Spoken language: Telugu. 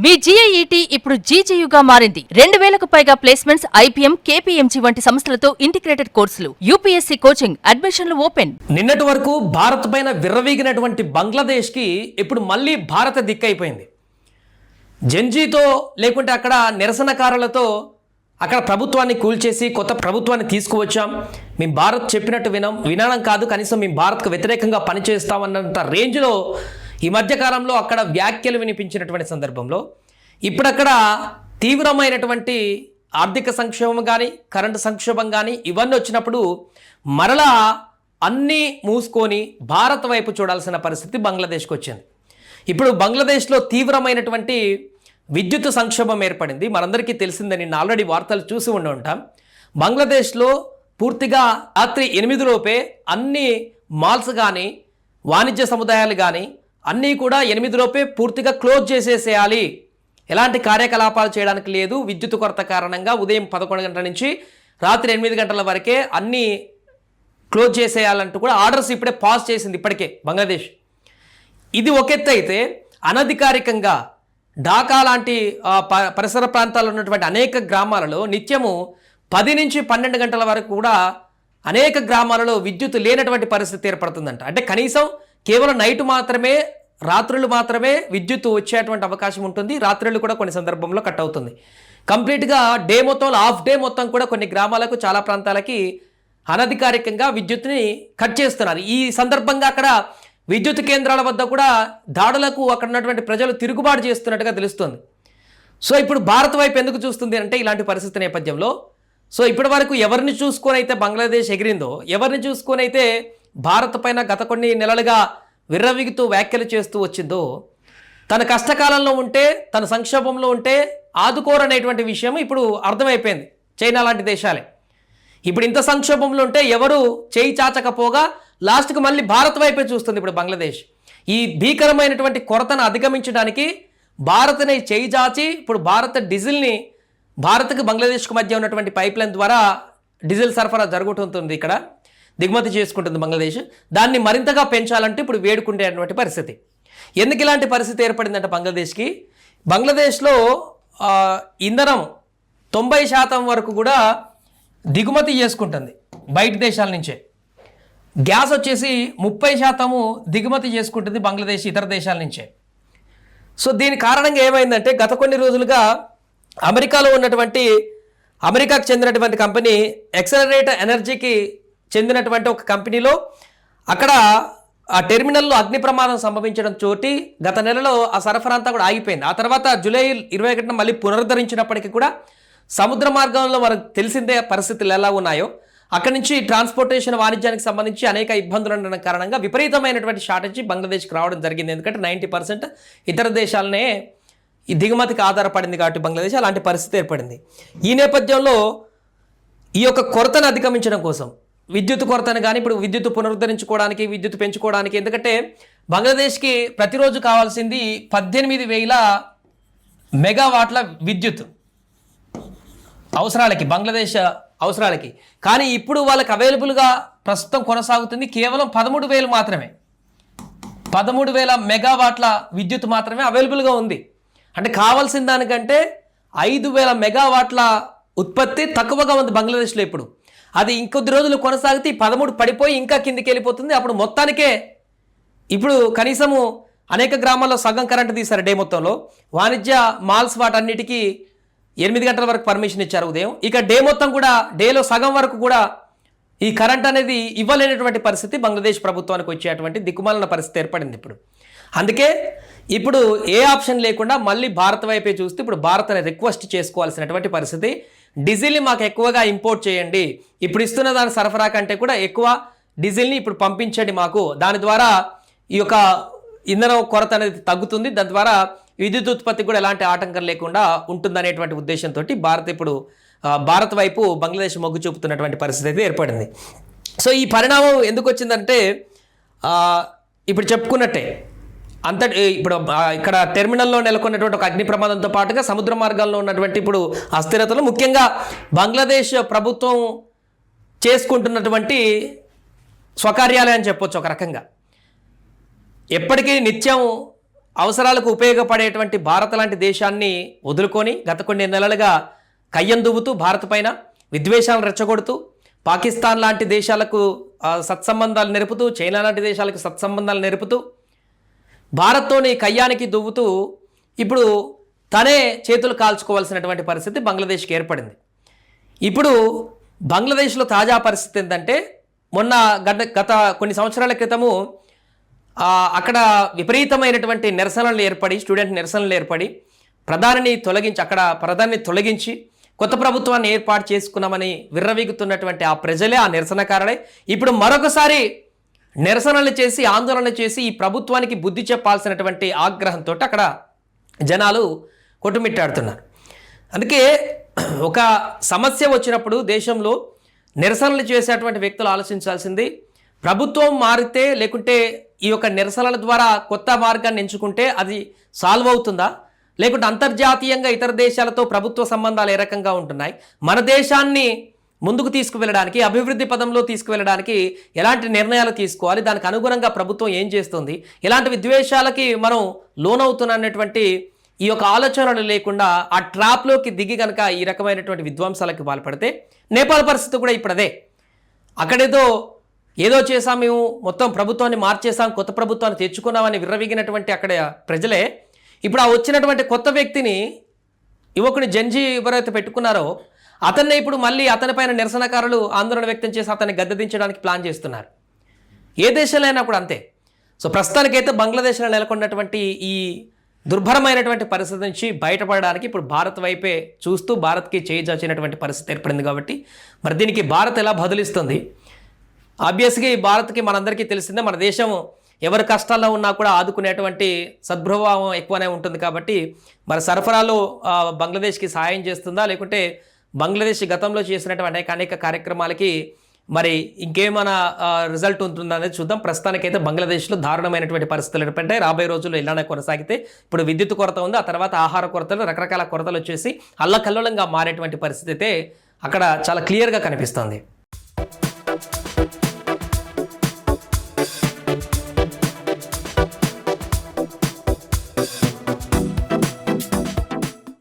మీ జీఐఈటీ ఇప్పుడు జీజేయుగా మారింది. 2000కు పైగా ప్లేస్మెంట్స్, ఐపీఎం, కేపీఎంజీ వంటి సంస్థలతో ఇంటిగ్రేటెడ్ కోర్సులు, యూపీఎస్సీ కోచింగ్, అడ్మిషన్లు ఓపెన్. నిన్నటి వరకు భారత్ పైన విర్రవీగినటువంటి బంగ్లాదేశ్కి ఇప్పుడు మళ్ళీ భారత దిక్కైపోయింది. జంజీతో లేకుంటే అక్కడ నిరసనకారులతో అక్కడ ప్రభుత్వాన్ని కూల్చేసి కొత్త ప్రభుత్వాన్ని తీసుకువచ్చాం, మేము భారత్ చెప్పినట్టు వినడం కాదు, కనీసం మేము భారత్కు వ్యతిరేకంగా పనిచేస్తామన్నంత రేంజ్లో ఈ మధ్యకాలంలో అక్కడ వ్యాఖ్యలు వినిపించినటువంటి సందర్భంలో ఇప్పుడక్కడ తీవ్రమైనటువంటి ఆర్థిక సంక్షోభం కానీ కరెంటు సంక్షోభం కానీ ఇవన్నీ వచ్చినప్పుడు మరలా అన్నీ మూసుకొని భారత్ వైపు చూడాల్సిన పరిస్థితి బంగ్లాదేశ్కి వచ్చింది. ఇప్పుడు బంగ్లాదేశ్లో తీవ్రమైనటువంటి విద్యుత్ సంక్షోభం ఏర్పడింది. మనందరికీ తెలిసిందని ఆల్రెడీ వార్తలు చూసి ఉండి ఉంటాం. బంగ్లాదేశ్లో పూర్తిగా రాత్రి 8 లోపే అన్ని మాల్స్ కానీ వాణిజ్య సముదాయాలు కానీ అన్నీ కూడా 8 లోపే పూర్తిగా క్లోజ్ చేసేసేయాలి, ఎలాంటి కార్యకలాపాలు చేయడానికి లేదు, విద్యుత్ కొరత కారణంగా ఉదయం 11 గంటల నుంచి రాత్రి 8 గంటల వరకే అన్నీ క్లోజ్ చేసేయాలంటూ కూడా ఆర్డర్స్ ఇప్పుడే పాస్ చేసింది ఇప్పటికే బంగ్లాదేశ్. ఇది ఒక ఎత్తు అయితే అనధికారికంగా ఢాకా లాంటి పరిసర ప్రాంతాల్లో ఉన్నటువంటి అనేక గ్రామాలలో నిత్యము 10 నుంచి 12 గంటల వరకు కూడా అనేక గ్రామాలలో విద్యుత్ లేనటువంటి పరిస్థితి ఏర్పడుతుందంట. అంటే కనీసం కేవలం నైట్ మాత్రమే, రాత్రులు మాత్రమే విద్యుత్ వచ్చేటువంటి అవకాశం ఉంటుంది. రాత్రులు కూడా కొన్ని సందర్భంలో కట్ అవుతుంది. కంప్లీట్గా డే మొత్తం, హాఫ్ డే మొత్తం కూడా కొన్ని గ్రామాలకు, చాలా ప్రాంతాలకి అనధికారికంగా విద్యుత్ని కట్ చేస్తున్నారు. ఈ సందర్భంగా అక్కడ విద్యుత్ కేంద్రాల వద్ద కూడా దాడులకు అక్కడ ఉన్నటువంటి ప్రజలు తిరుగుబాటు చేస్తున్నట్టుగా తెలుస్తుంది. సో ఇప్పుడు భారత్ వైపు ఎందుకు చూస్తుంది అంటే ఇలాంటి పరిస్థితి నేపథ్యంలో, సో ఇప్పటి వరకు ఎవరిని చూసుకొని అయితే బంగ్లాదేశ్ ఎగిరిందో, ఎవరిని చూసుకొని అయితే భారత్ పైన గత కొన్ని నెలలుగా విర్రవీగుతూ వ్యాఖ్యలు చేస్తూ వచ్చిందో, తన కష్టకాలంలో ఉంటే, తన సంక్షోభంలో ఉంటే ఆదుకోరనేటువంటి విషయం ఇప్పుడు అర్థమైపోయింది. చైనా లాంటి దేశాలే ఇప్పుడు ఇంత సంక్షోభంలో ఉంటే ఎవరు చేయి చాచకపోగా లాస్ట్కి మళ్ళీ భారత్ వైపే చూస్తుంది ఇప్పుడు బంగ్లాదేశ్. ఈ భీకరమైనటువంటి కొరతను అధిగమించడానికి భారత్ని చేయి చాచి ఇప్పుడు డీజిల్ని భారత్కి బంగ్లాదేశ్కు మధ్య ఉన్నటువంటి పైప్ లైన్ ద్వారా డీజిల్ సరఫరా జరుగుతుంది, ఇక్కడ దిగుమతి చేసుకుంటుంది బంగ్లాదేశ్. దాన్ని మరింతగా పెంచాలంటే ఇప్పుడు వేడుకుంటేటువంటి పరిస్థితి. ఎందుకు ఇలాంటి పరిస్థితి ఏర్పడిందంటే బంగ్లాదేశ్లో ఇంధనం 90% వరకు కూడా దిగుమతి చేసుకుంటుంది బయట దేశాల నుంచే. గ్యాస్ వచ్చేసి 30% దిగుమతి చేసుకుంటుంది బంగ్లాదేశ్ ఇతర దేశాల నుంచే. సో దీని కారణంగా ఏమైందంటే గత కొన్ని రోజులుగా అమెరికాలో ఉన్నటువంటి, అమెరికాకు చెందినటువంటి కంపెనీ ఎక్సలరేట్ ఎనర్జీకి చెందినటువంటి ఒక కంపెనీలో అక్కడ ఆ టెర్మినల్లో అగ్ని ప్రమాదం సంభవించడం చోటి గత నెలలో ఆ సరఫరా అంతా కూడా ఆగిపోయింది. ఆ తర్వాత జూలై 21న మళ్ళీ పునరుద్ధరించినప్పటికీ కూడా సముద్ర మార్గంలో మనకు తెలిసిందే పరిస్థితులు ఎలా ఉన్నాయో, అక్కడి నుంచి ట్రాన్స్పోర్టేషన్ వాణిజ్యానికి సంబంధించి అనేక ఇబ్బందులు ఉండడం కారణంగా విపరీతమైనటువంటి షార్టేజ్ బంగ్లాదేశ్కి రావడం జరిగింది. ఎందుకంటే 90% ఇతర దేశాలనే ఈ దిగుమతికి ఆధారపడింది కాబట్టి బంగ్లాదేశ్ అలాంటి పరిస్థితి ఏర్పడింది. ఈ నేపథ్యంలో ఈ యొక్క కొరతను అధిగమించడం కోసం, విద్యుత్ కొరతను కానీ ఇప్పుడు విద్యుత్ పునరుద్ధరించుకోవడానికి, విద్యుత్ పెంచుకోవడానికి, ఎందుకంటే బంగ్లాదేశ్కి ప్రతిరోజు కావాల్సింది 18,000 మెగావాట్ల విద్యుత్ అవసరాలకి, బంగ్లాదేశ్ అవసరాలకి. కానీ ఇప్పుడు వాళ్ళకి అవైలబుల్గా ప్రస్తుతం కొనసాగుతుంది కేవలం 13,000 మాత్రమే. 13,000 మెగావాట్ల విద్యుత్ మాత్రమే అవైలబుల్గా ఉంది. అంటే కావాల్సిన దానికంటే 5,000 మెగావాట్ల ఉత్పత్తి తక్కువగా ఉంది బంగ్లాదేశ్లో. ఇప్పుడు అది ఇంకొద్ది రోజులు కొనసాగితే 13 పడిపోయి ఇంకా కిందికి వెళ్ళిపోతుంది. అప్పుడు మొత్తానికే ఇప్పుడు కనీసము అనేక గ్రామాల్లో సగం కరెంటు తీశారు డే మొత్తంలో. వాణిజ్య మాల్స్ వాటన్నిటికీ 8 గంటల వరకు పర్మిషన్ ఇచ్చారు ఉదయం. ఇక డే మొత్తం కూడా, డేలో సగం వరకు కూడా ఈ కరెంట్ అనేది ఇవ్వలేనటువంటి పరిస్థితి బంగ్లాదేశ్ ప్రభుత్వానికి వచ్చేటువంటి దిక్కుమాలిన పరిస్థితి ఏర్పడింది ఇప్పుడు. అందుకే ఇప్పుడు ఏ ఆప్షన్ లేకుండా మళ్ళీ భారత్ వైపే చూస్తే ఇప్పుడు భారత్ని రిక్వెస్ట్ చేసుకోవాల్సినటువంటి పరిస్థితి. డీజిల్ని మాకు ఎక్కువగా ఇంపోర్ట్ చేయండి, ఇప్పుడు ఇస్తున్న దాని సరఫరా కంటే కూడా ఎక్కువ డీజిల్ని ఇప్పుడు పంపించండి మాకు, దాని ద్వారా ఈ యొక్క ఇంధనం కొరత అనేది తగ్గుతుంది, దాని ద్వారా విద్యుత్ ఉత్పత్తి కూడా ఎలాంటి ఆటంకం లేకుండా ఉంటుందనేటువంటి ఉద్దేశంతో భారత్ వైపు బంగ్లాదేశ్ మొగ్గు చూపుతున్నటువంటి పరిస్థితి అయితే ఏర్పడింది. సో ఈ పరిణామం ఎందుకు వచ్చిందంటే ఇప్పుడు చెప్పుకున్నట్టే ఇప్పుడు ఇక్కడ టెర్మినల్లో నెలకొన్నటువంటి ఒక అగ్ని ప్రమాదంతో పాటుగా సముద్ర మార్గాల్లో ఉన్నటువంటి ఇప్పుడు అస్థిరతలు, ముఖ్యంగా బంగ్లాదేశ్ ప్రభుత్వం చేసుకుంటున్నటువంటి స్వకార్యాలయం చెప్పొచ్చు ఒక రకంగా. ఎప్పటికీ నిత్యం అవసరాలకు ఉపయోగపడేటువంటి భారత్ లాంటి దేశాన్ని వదులుకొని గత కొన్ని నెలలుగా కయ్యం దువ్వుతూ భారత్ పైన విద్వేషాలను రెచ్చగొడుతూ పాకిస్తాన్ లాంటి దేశాలకు సత్సంబంధాలు నెరుపుతూ చైనా లాంటి దేశాలకు సత్సంబంధాలు నెరుపుతూ భారత్తోని కయ్యానికి దువ్వుతూ ఇప్పుడు తనే చేతులు కాల్చుకోవాల్సినటువంటి పరిస్థితి బంగ్లాదేశ్కి ఏర్పడింది. ఇప్పుడు బంగ్లాదేశ్లో తాజా పరిస్థితి ఏంటంటే మొన్న గత కొన్ని సంవత్సరాల క్రితము అక్కడ విపరీతమైనటువంటి నిరసనలు ఏర్పడి స్టూడెంట్ నిరసనలు ఏర్పడి ప్రధానిని తొలగించి కొత్త ప్రభుత్వాన్ని ఏర్పాటు చేసుకున్నామని విర్రవీగుతున్నటువంటి ఆ ప్రజలే ఆ నిరసనకారులే ఇప్పుడు మరొకసారి నిరసనలు చేసి ఆందోళన చేసి ఈ ప్రభుత్వానికి బుద్ధి చెప్పాల్సినటువంటి ఆగ్రహంతో అక్కడ జనాలు కొట్టుమిట్టాడుతున్నారు. అందుకే ఒక సమస్య వచ్చినప్పుడు దేశంలో నిరసనలు చేసేటువంటి వ్యక్తులు ఆలోచించాల్సింది ప్రభుత్వం మారితే లేకుంటే ఈ యొక్క నిరసనల ద్వారా కొత్త మార్గాన్ని ఎంచుకుంటే అది సాల్వ్ అవుతుందా, లేకుంటే అంతర్జాతీయంగా ఇతర దేశాలతో ప్రభుత్వ సంబంధాలు ఏ రకంగా ఉంటున్నాయి, మన దేశాన్ని ముందుకు తీసుకువెళ్ళడానికి అభివృద్ధి పదంలో తీసుకువెళ్ళడానికి ఎలాంటి నిర్ణయాలు తీసుకోవాలి, దానికి అనుగుణంగా ప్రభుత్వం ఏం చేస్తుంది, ఇలాంటి విద్వేషాలకి మనం లోనవుతున్నటువంటి ఈ యొక్క ఆలోచనలు లేకుండా ఆ ట్రాప్లోకి దిగి కనుక ఈ రకమైనటువంటి విధ్వంసాలకు పాల్పడితే నేపాల్ పరిస్థితి కూడా ఇప్పుడు అదే. అక్కడేదో ఏదో చేసాం, మేము మొత్తం ప్రభుత్వాన్ని మార్చేసాం, కొత్త ప్రభుత్వాన్ని తెచ్చుకున్నామని విర్రవీగినటువంటి అక్కడ ప్రజలే ఇప్పుడు ఆ వచ్చినటువంటి కొత్త వ్యక్తిని యువకుని జంజీ ఎవరైతే పెట్టుకున్నారో అతన్నే ఇప్పుడు మళ్ళీ అతనిపైన నిరసనకారులు ఆందోళన వ్యక్తం చేసి అతన్ని గద్దెదించడానికి ప్లాన్ చేస్తున్నారు. ఏ దేశంలో అయినా కూడా అంతే. సో ప్రస్తుతానికైతే బంగ్లాదేశ్లో నెలకొన్నటువంటి ఈ దుర్భరమైనటువంటి పరిస్థితి నుంచి బయటపడడానికి ఇప్పుడు భారత్ వైపే చూస్తూ భారత్కి చేయి చాచినటువంటి పరిస్థితి ఏర్పడింది. కాబట్టి మరి దీనికి భారత్ ఎలా బదులిస్తుంది? ఆబ్వియస్గా ఈ భారత్కి మనందరికీ తెలిసిందే, మన దేశం ఎవరి కష్టాల్లో ఉన్నా కూడా ఆదుకునేటువంటి సద్భావం ఎక్కువనే ఉంటుంది. కాబట్టి మరి సరఫరాలో బంగ్లాదేశ్కి సహాయం చేస్తుందా, లేకుంటే బంగ్లాదేశ్ గతంలో చేసినటువంటి అనేక కార్యక్రమాలకి మరి ఇంకేమైనా రిజల్ట్ ఉంటుందా అనేది చూద్దాం. ప్రస్తుతానికైతే బంగ్లాదేశ్లో దారుణమైనటువంటి పరిస్థితులు ఏర్పడ్డాయి. రాబోయే రోజుల్లో ఇలానే కొనసాగితే ఇప్పుడు విద్యుత్ కొరత ఉంది, ఆ తర్వాత ఆహార కొరతలు, రకరకాల కొరతలు వచ్చేసి అల్లకల్లోలంగా మారేటువంటి పరిస్థితి అయితే అక్కడ చాలా క్లియర్గా కనిపిస్తుంది.